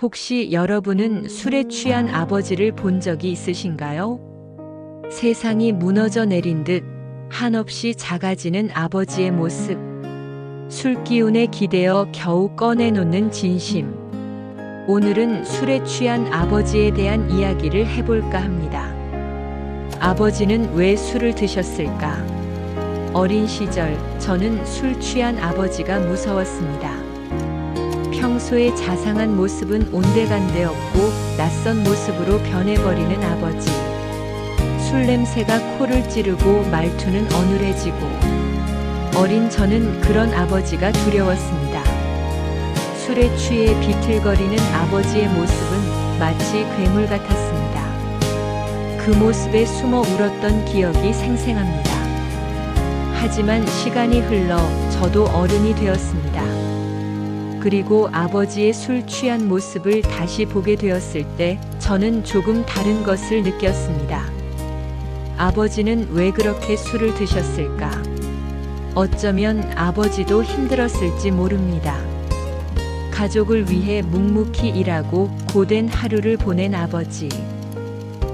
혹시 여러분은 술에 취한 아버지를 본 적이 있으신가요? 세상이 무너져 내린 듯 한없이 작아지는 아버지의 모습. 술 기운에 기대어 겨우 꺼내놓는 진심. 오늘은 술에 취한 아버지에 대한 이야기를 해볼까 합니다. 아버지는 왜 술을 드셨을까? 어린 시절 저는 술 취한 아버지가 무서웠습니다. 평소에 자상한 모습은 온데간데 없고 낯선 모습으로 변해버리는 아버지. 술 냄새가 코를 찌르고 말투는 어눌해지고 어린 저는 그런 아버지가 두려웠습니다. 술에 취해 비틀거리는 아버지의 모습은 마치 괴물 같았습니다. 그 모습에 숨어 울었던 기억이 생생합니다. 하지만 시간이 흘러 저도 어른이 되었습니다. 그리고 아버지의 술 취한 모습을 다시 보게 되었을 때 저는 조금 다른 것을 느꼈습니다. 아버지는 왜 그렇게 술을 드셨을까? 어쩌면 아버지도 힘들었을지 모릅니다. 가족을 위해 묵묵히 일하고 고된 하루를 보낸 아버지.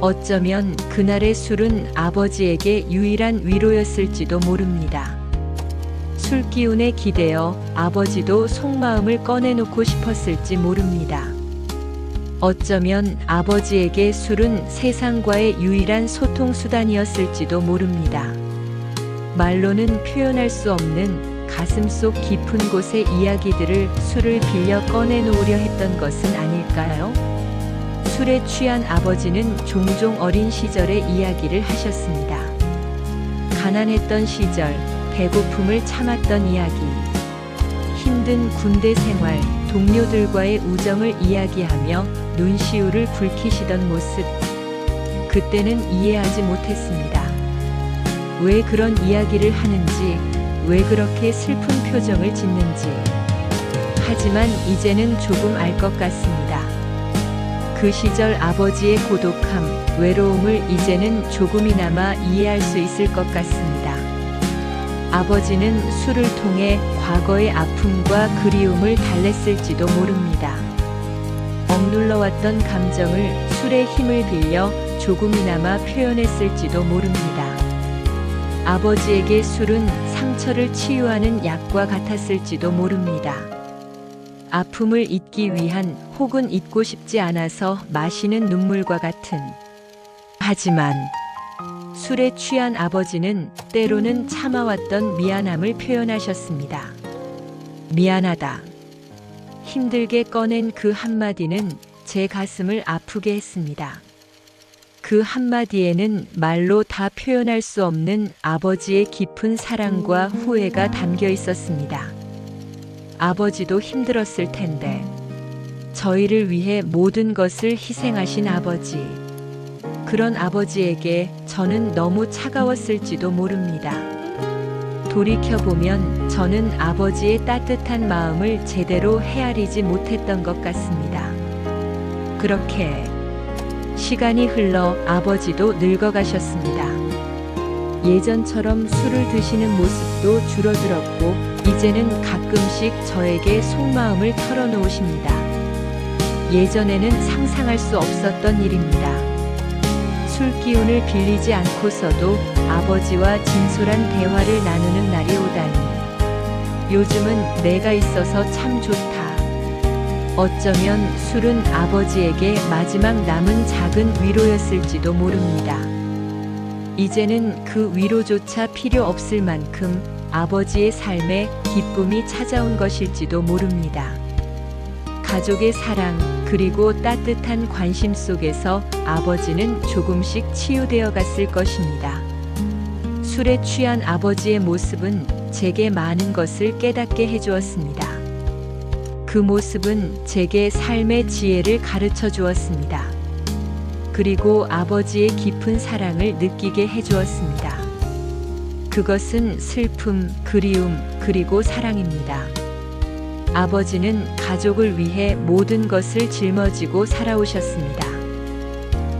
어쩌면 그날의 술은 아버지에게 유일한 위로였을지도 모릅니다. 술 기운에 기대어 아버지도 속마음을 꺼내놓고 싶었을지 모릅니다. 어쩌면 아버지에게 술은 세상과의 유일한 소통 수단이었을지도 모릅니다. 말로는 표현할 수 없는 가슴속 깊은 곳의 이야기들을 술을 빌려 꺼내놓으려 했던 것은 아닐까요? 술에 취한 아버지는 종종 어린 시절의 이야기를 하셨습니다. 가난했던 시절, 배고픔을 참았던 이야기, 힘든 군대 생활, 동료들과의 우정을 이야기하며 눈시울을 붉히시던 모습. 그때는 이해하지 못했습니다. 왜 그런 이야기를 하는지, 왜 그렇게 슬픈 표정을 짓는지. 하지만 이제는 조금 알 것 같습니다. 그 시절 아버지의 고독함, 외로움을 이제는 조금이나마 이해할 수 있을 것 같습니다. 아버지는 술을 통해 과거의 아픔과 그리움을 달랬을지도 모릅니다. 억눌러왔던 감정을 술의 힘을 빌려 조금이나마 표현했을지도 모릅니다. 아버지에게 술은 상처를 치유하는 약과 같았을지도 모릅니다. 아픔을 잊기 위한 혹은 잊고 싶지 않아서 마시는 눈물과 같은. 하지만 술에 취한 아버지는 때로는 참아왔던 미안함을 표현하셨습니다. 미안하다. 힘들게 꺼낸 그 한마디는 제 가슴을 아프게 했습니다. 그 한마디에는 말로 다 표현할 수 없는 아버지의 깊은 사랑과 후회가 담겨 있었습니다. 아버지도 힘들었을 텐데, 저희를 위해 모든 것을 희생하신 아버지. 그런 아버지에게 저는 너무 차가웠을지도 모릅니다. 돌이켜보면 저는 아버지의 따뜻한 마음을 제대로 헤아리지 못했던 것 같습니다. 그렇게 시간이 흘러 아버지도 늙어가셨습니다. 예전처럼 술을 드시는 모습도 줄어들었고 이제는 가끔씩 저에게 속마음을 털어놓으십니다. 예전에는 상상할 수 없었던 일입니다. 술 기운을 빌리지 않고서도 아버지와 진솔한 대화를 나누는 날이 오다니. 요즘은 내가 있어서 참 좋다. 어쩌면 술은 아버지에게 마지막 남은 작은 위로였을지도 모릅니다. 이제는 그 위로조차 필요 없을 만큼 아버지의 삶에 기쁨이 찾아온 것일지도 모릅니다. 가족의 사랑 그리고 따뜻한 관심 속에서 아버지는 조금씩 치유되어 갔을 것입니다. 술에 취한 아버지의 모습은 제게 많은 것을 깨닫게 해주었습니다. 그 모습은 제게 삶의 지혜를 가르쳐 주었습니다. 그리고 아버지의 깊은 사랑을 느끼게 해주었습니다. 그것은 슬픔, 그리움, 그리고 사랑입니다. 아버지는 가족을 위해 모든 것을 짊어지고 살아오셨습니다.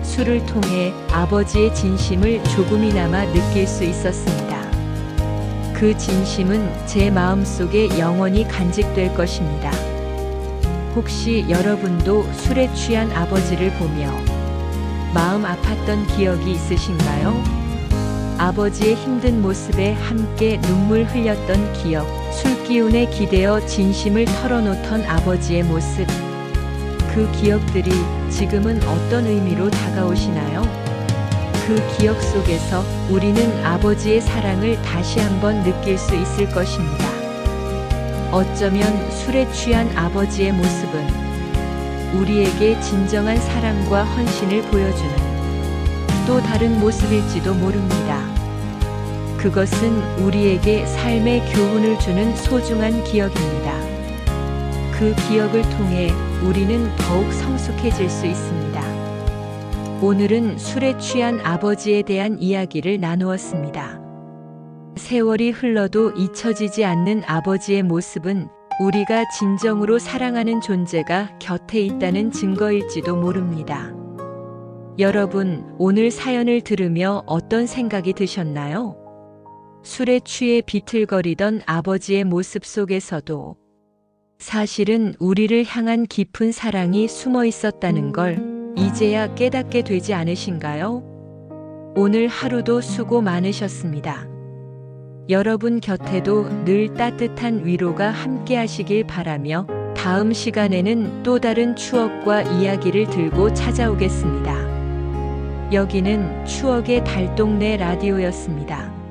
술을 통해 아버지의 진심을 조금이나마 느낄 수 있었습니다. 그 진심은 제 마음속에 영원히 간직될 것입니다. 혹시 여러분도 술에 취한 아버지를 보며 마음 아팠던 기억이 있으신가요? 아버지의 힘든 모습에 함께 눈물 흘렸던 기억, 술기운에 기대어 진심을 털어놓던 아버지의 모습. 그 기억들이 지금은 어떤 의미로 다가오시나요? 그 기억 속에서 우리는 아버지의 사랑을 다시 한번 느낄 수 있을 것입니다. 어쩌면 술에 취한 아버지의 모습은 우리에게 진정한 사랑과 헌신을 보여주는 또 다른 모습일지도 모릅니다. 그것은 우리에게 삶의 교훈을 주는 소중한 기억입니다. 그 기억을 통해 우리는 더욱 성숙해질 수 있습니다. 오늘은 술에 취한 아버지에 대한 이야기를 나누었습니다. 세월이 흘러도 잊혀지지 않는 아버지의 모습은 우리가 진정으로 사랑하는 존재가 곁에 있다는 증거일지도 모릅니다. 여러분, 오늘 사연을 들으며 어떤 생각이 드셨나요? 술에 취해 비틀거리던 아버지의 모습 속에서도 사실은 우리를 향한 깊은 사랑이 숨어 있었다는 걸 이제야 깨닫게 되지 않으신가요? 오늘 하루도 수고 많으셨습니다. 여러분 곁에도 늘 따뜻한 위로가 함께 하시길 바라며 다음 시간에는 또 다른 추억과 이야기를 들고 찾아오겠습니다. 여기는 추억의 달동네 라디오였습니다.